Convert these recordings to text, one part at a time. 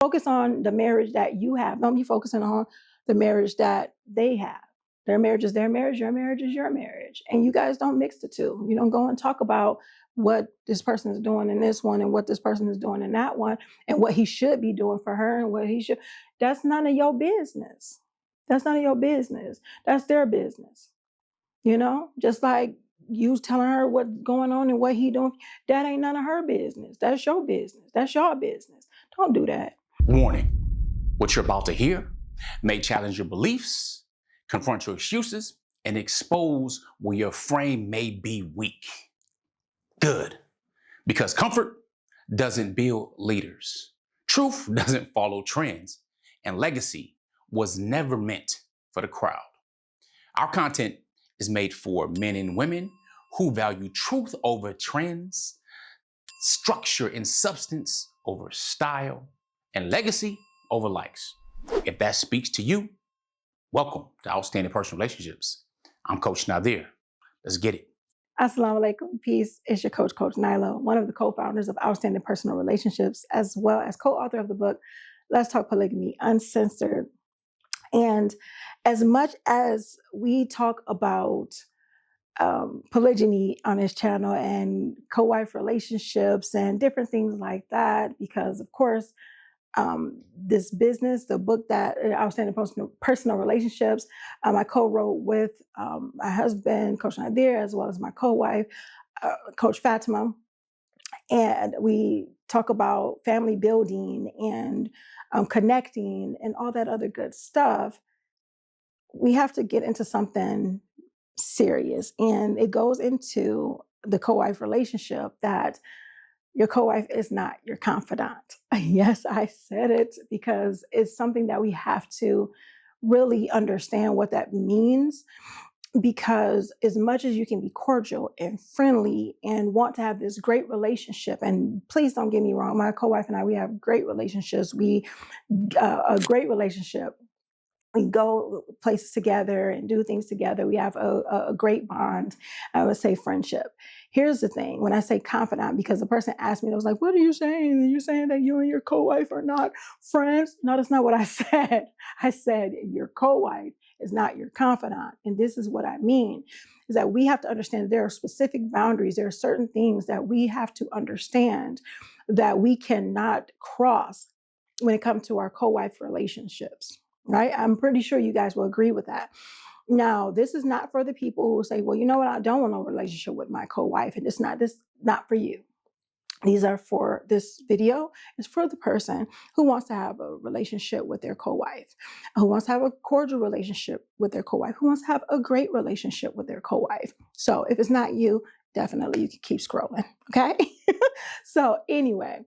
Focus on the marriage that you have. Don't be focusing on the marriage that they have. Their marriage is their marriage. Your marriage is your marriage. And you guys don't mix the two. You don't go and talk about what this person is doing in this one and what this person is doing in that one and what he should be doing for her and what he should. That's none of your business. That's none of your business. That's their business. Just like you telling her what's going on and what he doing, that ain't none of her business. That's your business. That's your business. Don't do that. Warning, what you're about to hear may challenge your beliefs, confront your excuses, and expose where your frame may be weak. Good, because comfort doesn't build leaders. Truth doesn't follow trends, and legacy was never meant for the crowd. Our content is made for men and women who value truth over trends, structure and substance over style, and legacy over likes. If that speaks to you, welcome to Outstanding Personal Relationships. I'm Coach Nazir. Let's get it. Assalamu alaikum. Peace. It's your Coach Nyla, one of the co-founders of Outstanding Personal Relationships, as well as co-author of the book, Let's Talk Polygamy, Uncensored. And as much as we talk about polygyny on this channel and co-wife relationships and different things like that, because of course, this business, the book that Outstanding Personal Relationships, I co-wrote with my husband, Coach Nazir, as well as my co-wife, Coach Fatimah. And we talk about family building and connecting and all that other good stuff. We have to get into something serious. And it goes into the co-wife relationship that your co-wife is not your confidant. Yes, I said it because it's something that we have to really understand what that means. Because as much as you can be cordial and friendly and want to have this great relationship, and please don't get me wrong, my co-wife and I, we have great relationships. A great relationship. We go places together and do things together. We have a great bond. I would say friendship. Here's the thing. When I say confidant, because the person asked me, I was like, what are you saying? Are you saying that you and your co-wife are not friends? No, that's not what I said. I said your co-wife is not your confidant. And this is what I mean, is that we have to understand that there are specific boundaries. There are certain things that we have to understand that we cannot cross when it comes to our co-wife relationships. Right? I'm pretty sure you guys will agree with that. Now, this is not for the people who say, well, you know what? I don't want no relationship with my co-wife. And this not for you. These are for this video. It's for the person who wants to have a relationship with their co-wife, who wants to have a cordial relationship with their co-wife, who wants to have a great relationship with their co-wife. So if it's not you, definitely you can keep scrolling. Okay. So anyway,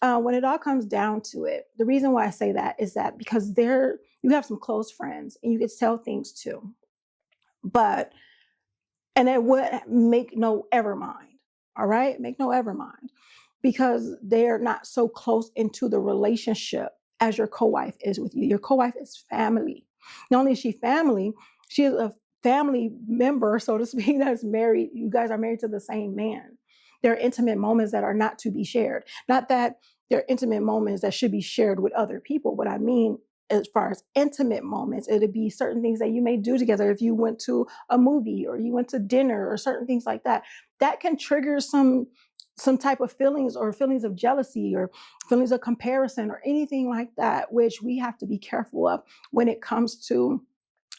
when it all comes down to it, the reason why I say that is that because you have some close friends and you can tell things to, and it would make no ever mind. All right. Make no ever mind, because they're not so close into the relationship as your co-wife is with you. Your co-wife is family. Not only is she family, she is a family member, so to speak, that's married. You guys are married to the same man. There are intimate moments that are not to be shared. Not that there are intimate moments that should be shared with other people. What I mean, as far as intimate moments, it'd be certain things that you may do together. If you went to a movie or you went to dinner or certain things like that, that can trigger some type of feelings or feelings of jealousy or feelings of comparison or anything like that, which we have to be careful of when it comes to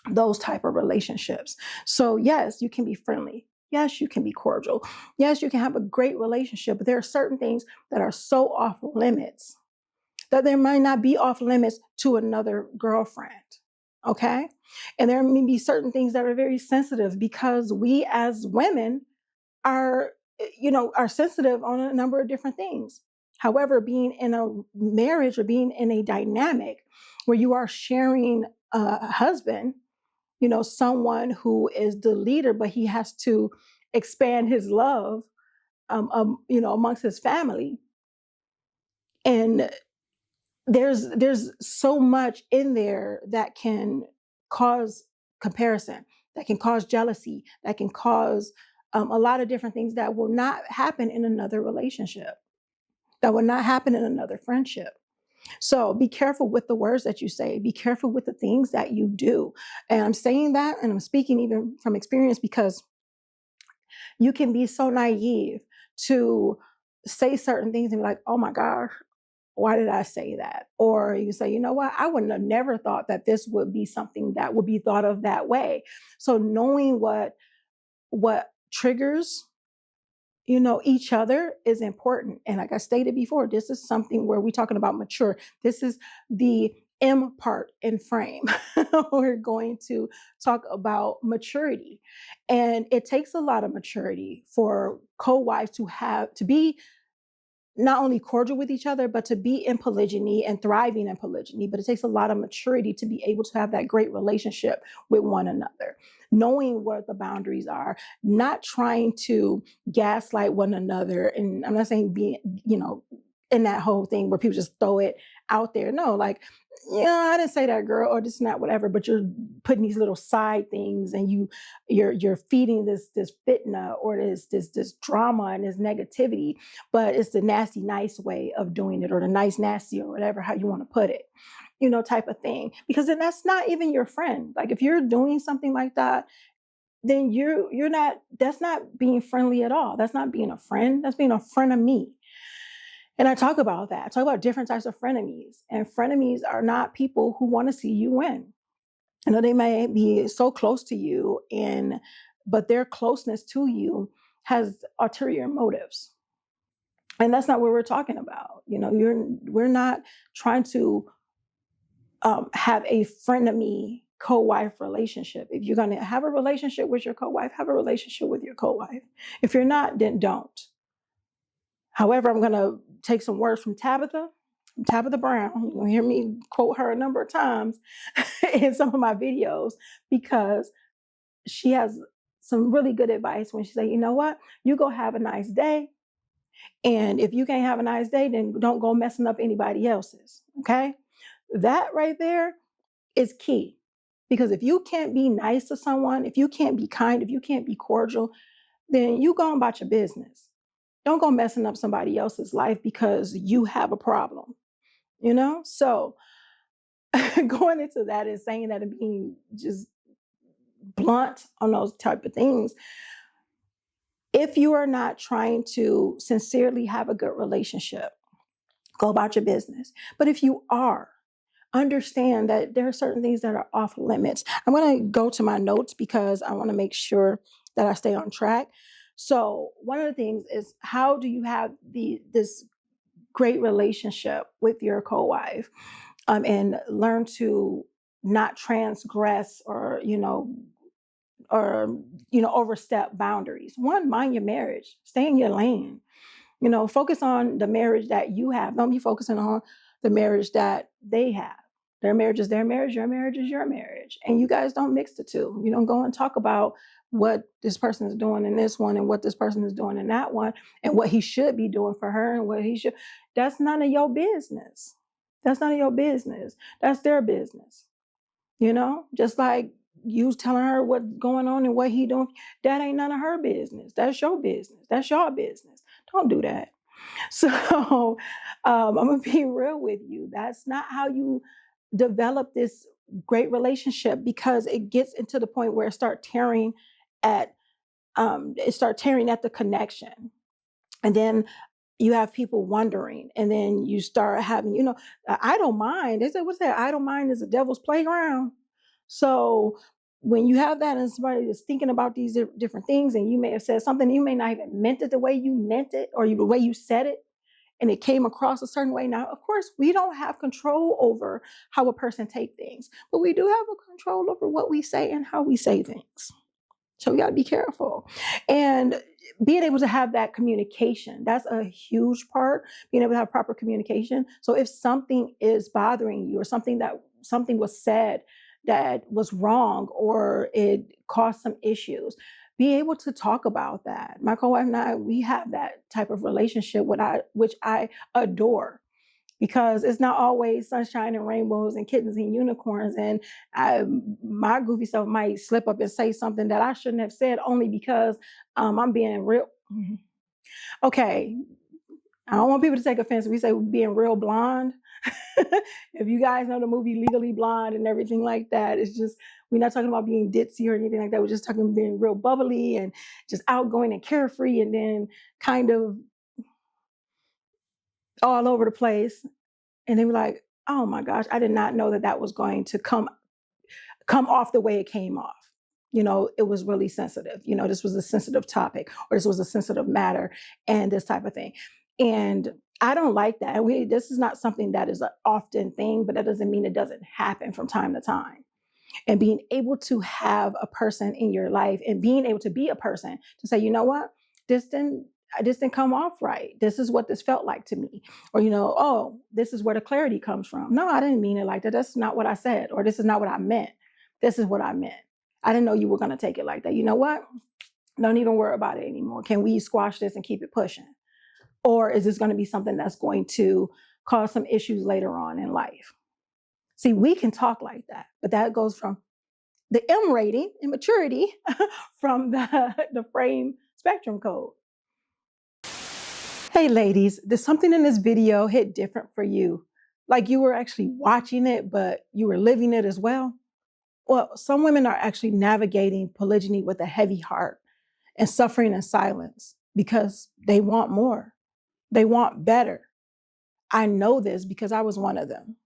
those type of relationships. So yes, you can be friendly. Yes, you can be cordial. Yes, you can have a great relationship, but there are certain things that are so off limits that there might not be off limits to another girlfriend. Okay. And there may be certain things that are very sensitive because we as women are sensitive on a number of different things. However, being in a marriage or being in a dynamic where you are sharing a husband, someone who is the leader, but he has to expand his love, amongst his family. And there's so much in there that can cause comparison, that can cause jealousy, that can cause a lot of different things that will not happen in another relationship, that will not happen in another friendship. So be careful with the words that you say. Be careful with the things that you do. And I'm saying that, and I'm speaking even from experience, because you can be so naive to say certain things and be like, oh my gosh, why did I say that? Or you say, you know what, I wouldn't have never thought that this would be something that would be thought of that way. So knowing what triggers each other is important. And like I stated before, this is something where we're talking about mature. This is the M part in frame. We're going to talk about maturity. And it takes a lot of maturity for co-wives to be not only cordial with each other, but to be in polygyny and thriving in polygyny. But it takes a lot of maturity to be able to have that great relationship with one another, knowing what the boundaries are, not trying to gaslight one another. And I'm not saying being, in that whole thing where people just throw it out there. No, like, I didn't say that, girl, or this is not whatever, but you're putting these little side things, and you're feeding this fitna, or this drama and this negativity, but it's the nasty nice way of doing it, or the nice nasty, or whatever, how you want to put it, type of thing. Because then that's not even your friend. Like if you're doing something like that, then that's not being friendly at all. That's not being a friend. That's being a frenemy. And I talk about that. I talk about different types of frenemies. And frenemies are not people who want to see you win. They may be so close to you, but their closeness to you has ulterior motives. And that's not what we're talking about. We're not trying to have a frenemy co-wife relationship. If you're going to have a relationship with your co-wife, have a relationship with your co-wife. If you're not, then don't. However, I'm going to take some words from Tabitha Brown. You're going to hear me quote her a number of times in some of my videos, because she has some really good advice when she says, you know what, you go have a nice day. And if you can't have a nice day, then don't go messing up anybody else's. Okay. That right there is key. Because if you can't be nice to someone, if you can't be kind, if you can't be cordial, then you go about your business. Don't go messing up somebody else's life because you have a problem, So going into that and saying that and being just blunt on those type of things, if you are not trying to sincerely have a good relationship, go about your business. But if you are, understand that there are certain things that are off limits. I'm going to go to my notes because I want to make sure that I stay on track. So one of the things is, how do you have this great relationship with your co-wife, and learn to not transgress or overstep boundaries? One, mind your marriage, stay in your lane. Focus on the marriage that you have. Don't be focusing on the marriage that they have. Their marriage is their marriage. Your marriage is your marriage. And you guys don't mix the two. You don't go and talk about what this person is doing in this one and what this person is doing in that one and what he should be doing for her and what he should. That's none of your business. That's none of your business. That's their business. Just like you telling her what's going on and what he doing, that ain't none of her business. That's your business. That's your business. Don't do that. So I'm going to be real with you. That's not how you develop this great relationship, because it gets into the point where it start tearing at the connection. And then you have people wondering, and then you start having, idle mind. They say, what's that? Idle mind is a devil's playground. So when you have that and somebody is thinking about these different things, and you may have said something, you may not even meant it the way you meant it, or the way you said it, and it came across a certain way. Now, of course, we don't have control over how a person take things, but we do have a control over what we say and how we say things. So we got to be careful. And being able to have that communication, that's a huge part, being able to have proper communication. So if something is bothering you, or something was said that was wrong, or it caused some issues, be able to talk about that. My co-wife and I, we have that type of relationship, which I adore, because it's not always sunshine and rainbows and kittens and unicorns. And my goofy self might slip up and say something that I shouldn't have said, only because I'm being real. Okay, I don't want people to take offense. We say being real blonde. If you guys know the movie Legally Blonde and everything like that, it's just, we're not talking about being ditzy or anything like that. We're just talking about being real bubbly and just outgoing and carefree, and then kind of all over the place. And they were like, oh my gosh, I did not know that that was going to come off the way it came off. It was really sensitive. This was a sensitive topic, or this was a sensitive matter, and this type of thing. And I don't like that. And this is not something that is an often thing, but that doesn't mean it doesn't happen from time to time. And being able to have a person in your life and being able to be a person to say, you know what, this didn't come off right. This is what this felt like to me. Or, oh, this is where the clarity comes from. No, I didn't mean it like that. That's not what I said. Or this is not what I meant. This is what I meant. I didn't know you were going to take it like that. You know what? Don't even worry about it anymore. Can we squash this and keep it pushing? Or is this going to be something that's going to cause some issues later on in life? See, we can talk like that, but that goes from the M rating and maturity from the frame spectrum code. Hey ladies, did something in this video hit different for you? Like you were actually watching it, but you were living it as well? Well, some women are actually navigating polygyny with a heavy heart and suffering in silence because they want more. They want better. I know this because I was one of them.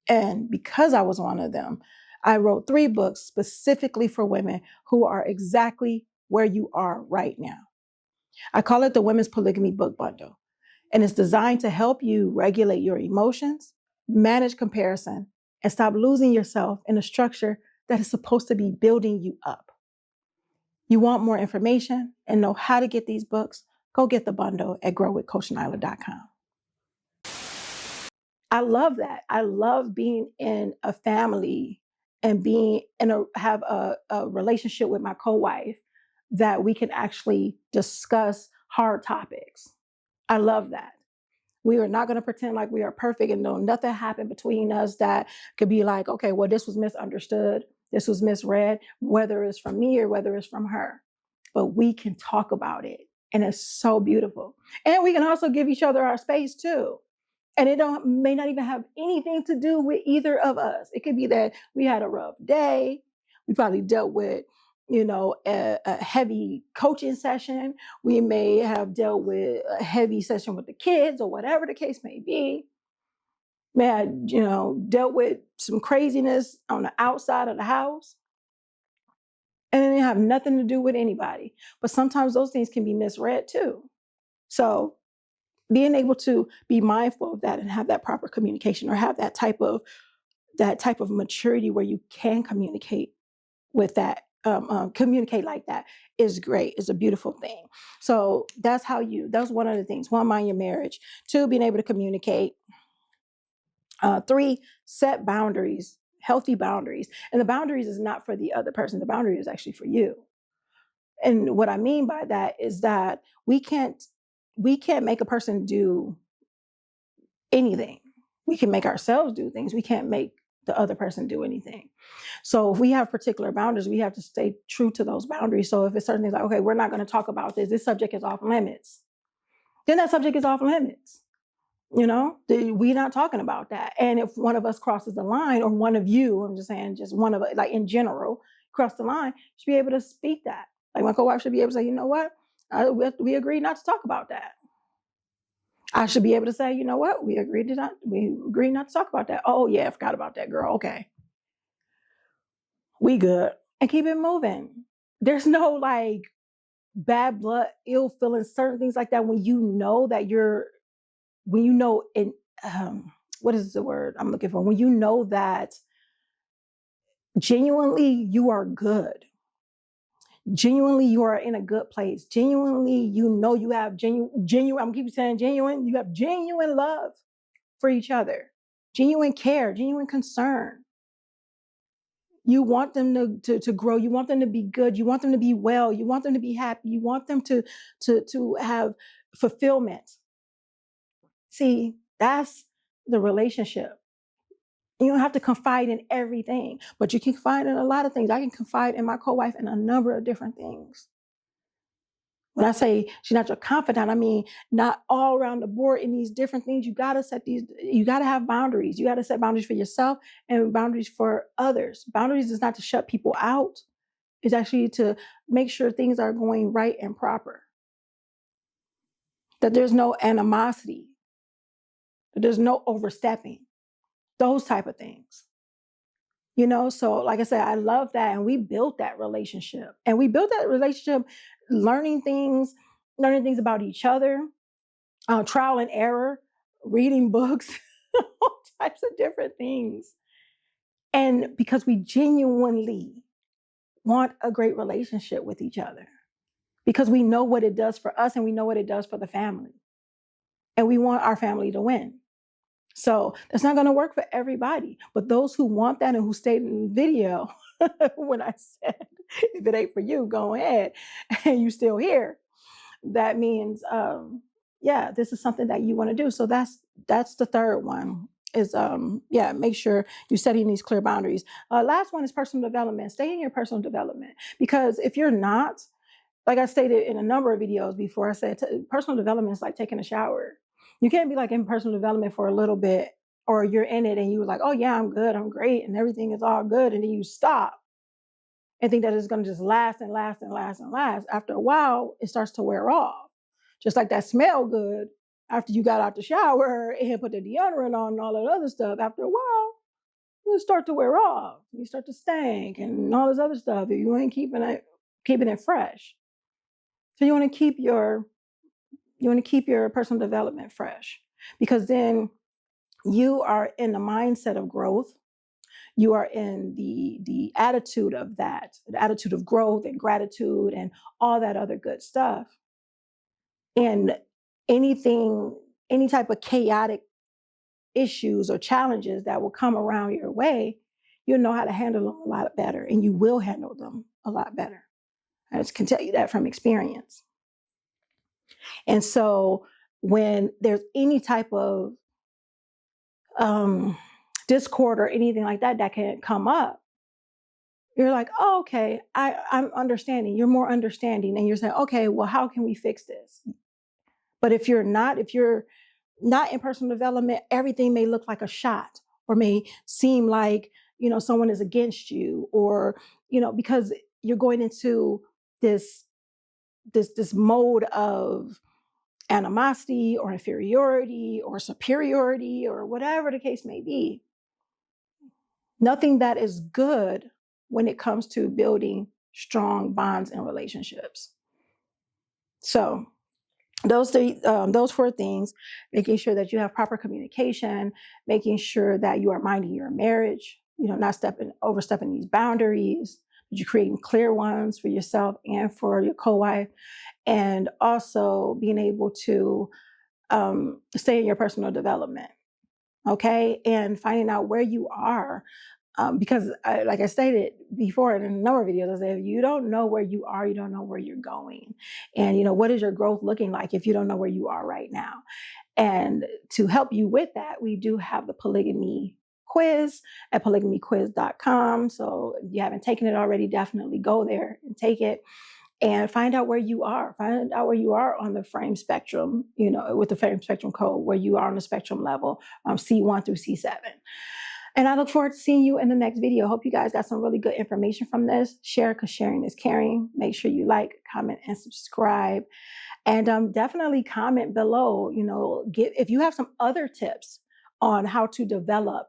And because I was one of them, I wrote 3 books specifically for women who are exactly where you are right now. I call it the Women's Polygamy Book Bundle. And it's designed to help you regulate your emotions, manage comparison, and stop losing yourself in a structure that is supposed to be building you up. You want more information and know how to get these books? Go get the bundle at growwithcoachnyla.com. I love that. I love being in a family and have a relationship with my co-wife that we can actually discuss hard topics. I love that. We are not going to pretend like we are perfect and know nothing happened between us that could be like, okay, well, this was misunderstood. This was misread, whether it's from me or whether it's from her. But we can talk about it. And it's so beautiful. And we can also give each other our space too. And it may not even have anything to do with either of us. It could be that we had a rough day. We probably dealt with, a heavy coaching session. We may have dealt with a heavy session with the kids or whatever the case may be. May have, dealt with some craziness on the outside of the house. And it didn't have nothing to do with anybody. But sometimes those things can be misread too. So being able to be mindful of that and have that proper communication, or have that type of maturity where you can communicate with that, communicate like that, is great. It's a beautiful thing. So that's one of the things. 1, mind your marriage. 2, being able to communicate. 3, set boundaries, healthy boundaries. And the boundaries is not for the other person. The boundary is actually for you. And what I mean by that is that we can't make a person do anything. We can make ourselves do things. We can't make the other person do anything. So if we have particular boundaries, we have to stay true to those boundaries. So if it's certain things like, okay, we're not going to talk about this. This subject is off limits. Then that subject is off limits. We're not talking about that. And if one of us crosses the line, or one of you, I'm just saying, just one of us, like in general, cross the line, should be able to speak that. Like my co-wife should be able to say, you know what? We agreed not to talk about that. I should be able to say, you know what? We agreed not to talk about that. Oh yeah, I forgot about that, girl. Okay. We good. And keep it moving. There's no like bad blood, ill feelings, certain things like that when you know in what is the word I'm looking for? When you know that genuinely you are good. Genuinely, you are in a good place. Genuinely, you have genuine, I'm keep saying genuine, you have genuine love for each other, genuine care, genuine concern. You want them to grow. You want them to be good. You want them to be well. You want them to be happy. You want them to have fulfillment. See, that's the relationship. You don't have to confide in everything, but you can confide in a lot of things. I can confide in my co-wife in a number of different things. When I say she's not your confidant, I mean not all around the board in these different things. You got to have boundaries. You got to set boundaries for yourself and boundaries for others. Boundaries is not to shut people out. It's actually to make sure things are going right and proper. That there's no animosity. That there's no overstepping. Those type of things. So like I said, I love that. And we built that relationship. And we built that relationship learning things about each other, trial and error, reading books, all types of different things. And because we genuinely want a great relationship with each other, because we know what it does for us and we know what it does for the family. And we want our family to win. So that's not going to work for everybody. But those who want that and who stayed in the video, when I said, if it ain't for you, go ahead, and you still here, that means, this is something that you want to do. So that's the third one is, make sure you're setting these clear boundaries. Last one is personal development. Stay in your personal development. Because if you're not, like I stated in a number of videos before, I said personal development is like taking a shower. You can't be like in personal development for a little bit, or you're in it and you're like, oh yeah, I'm good, I'm great, and everything is all good. And then you stop and think that it's going to just last and last and last and last. After a while, it starts to wear off. Just like that smell good after you got out the shower and put the deodorant on and all that other stuff. After a while, you start to wear off. You start to stink and all this other stuff if you ain't keeping it fresh. So you want to keep your personal development fresh, because then you are in the mindset of growth. You are in the attitude of that, the attitude of growth and gratitude and all that other good stuff. And any type of chaotic issues or challenges that will come around your way, you'll know how to handle them a lot better, and you will handle them a lot better. I just can tell you that from experience. And so when there's any type of discord or anything like that can come up, you're like, oh, okay, I'm understanding. You're more understanding. And you're saying, okay, well, how can we fix this? But if you're not in personal development, everything may look like a shot, or may seem like, someone is against you, or, because you're going into this mode of animosity or inferiority or superiority or whatever the case may be. Nothing that is good when it comes to building strong bonds and relationships. So those four things: making sure that you have proper communication, making sure that you are minding your marriage, not overstepping these boundaries, that you're creating clear ones for yourself and for your co-wife, and also being able to stay in your personal development, okay? And finding out where you are. Because like I stated before in a number of videos, I said, if you don't know where you are, you don't know where you're going. And, what is your growth looking like if you don't know where you are right now? And to help you with that, we do have the polygamy quiz at polygamyquiz.com. So if you haven't taken it already, definitely go there and take it. And find out where you are. Find out where you are on the frame spectrum, with the frame spectrum code, where you are on the spectrum level, C1 through C7. And I look forward to seeing you in the next video. Hope you guys got some really good information from this. Share, because sharing is caring. Make sure you like, comment, and subscribe. And definitely comment below, if you have some other tips on how to develop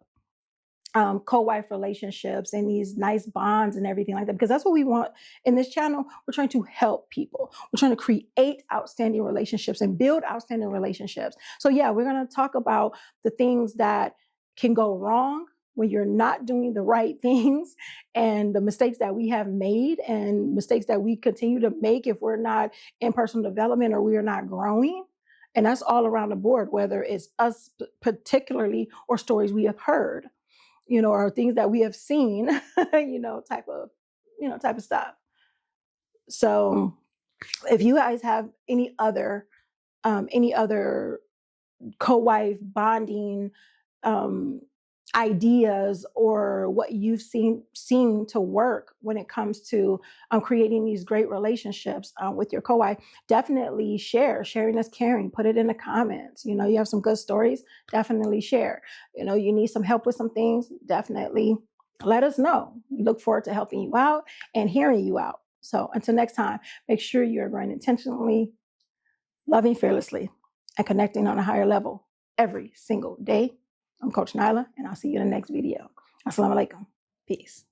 co-wife relationships and these nice bonds and everything like that, because that's what we want in this channel. We're trying to help people. We're trying to create outstanding relationships and build outstanding relationships. So yeah, we're going to talk about the things that can go wrong when you're not doing the right things, and the mistakes that we have made and mistakes that we continue to make if we're not in personal development or we are not growing. And that's all around the board, whether it's us particularly or stories we have heard, or things that we have seen, type of stuff. So if you guys have any other co-wife bonding ideas or what you've seen to work when it comes to creating these great relationships with your co-wife. Definitely share. Sharing is caring. Put it in the comments. You know, you have some good stories, definitely share. You know, you need some help with some things, definitely let us know. We look forward to helping you out and hearing you out. So until next time, make sure you're growing intentionally, loving fearlessly, and connecting on a higher level every single day. I'm Coach Nyla, and I'll see you in the next video. Assalamu alaikum. Peace.